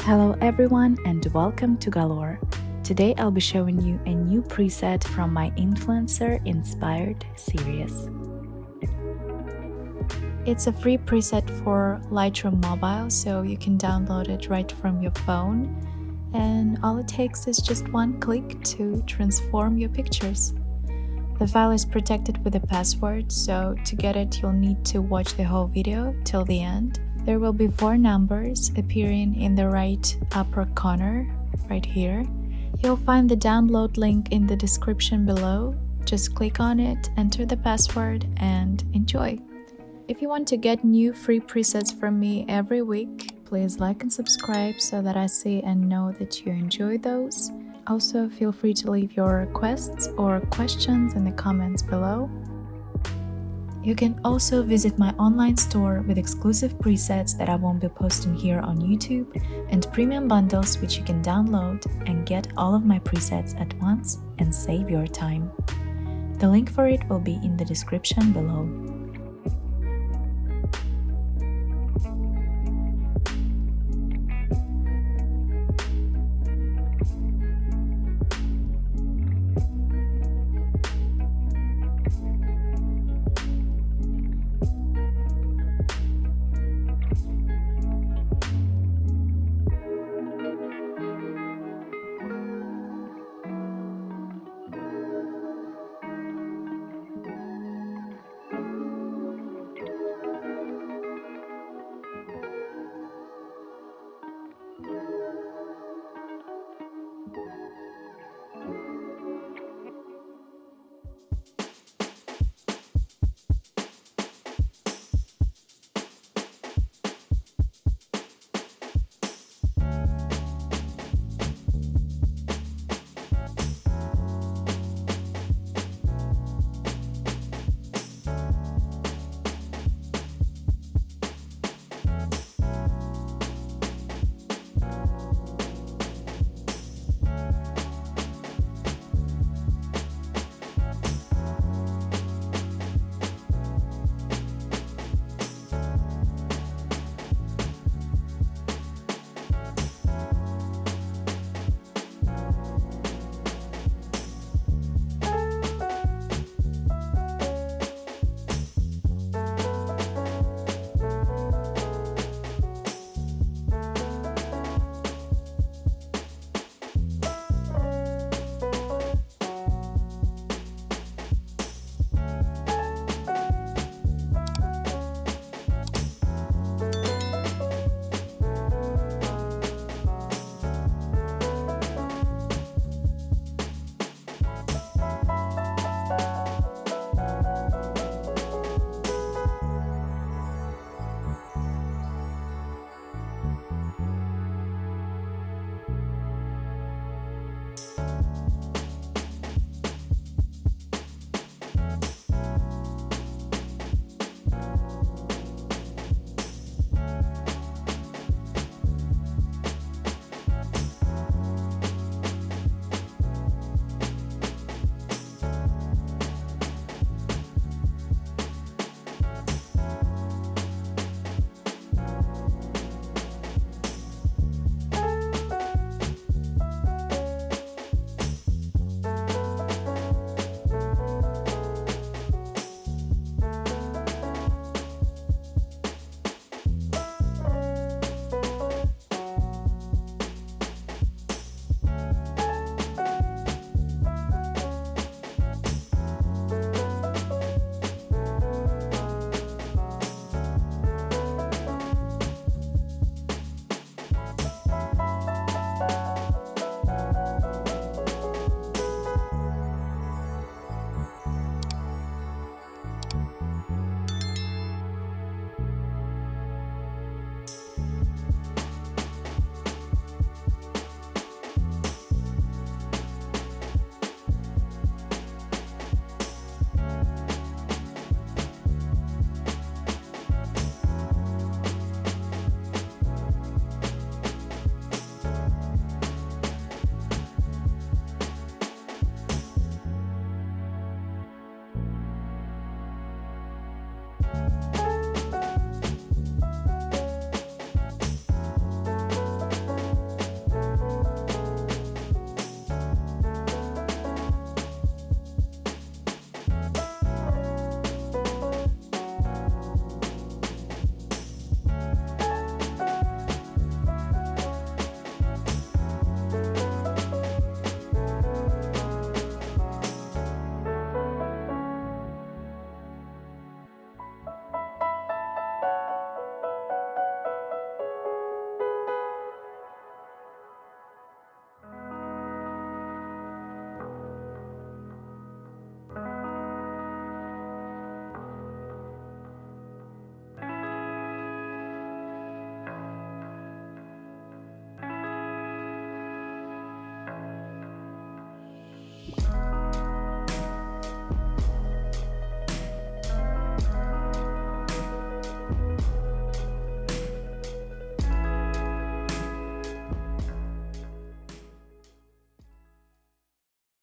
Hello everyone and welcome to Galore. Today I'll be showing you a new preset from my influencer inspired series. It's a free preset for Lightroom Mobile, so you can download it right from your phone, and all it takes is just one click to transform your pictures. The file is protected with a password, so to get it you'll need to watch the whole video till the end. There will be 4 numbers appearing in the right upper corner, right here. You'll find the download link in the description below. Just click on it, enter the password, and enjoy. If you want to get new free presets from me every week, please like and subscribe so that I see and know that you enjoy those. Also, feel free to leave your requests or questions in the comments below. You can also visit my online store with exclusive presets that I won't be posting here on YouTube and premium bundles which you can download and get all of my presets at once and save your time. The link for it will be in the description below.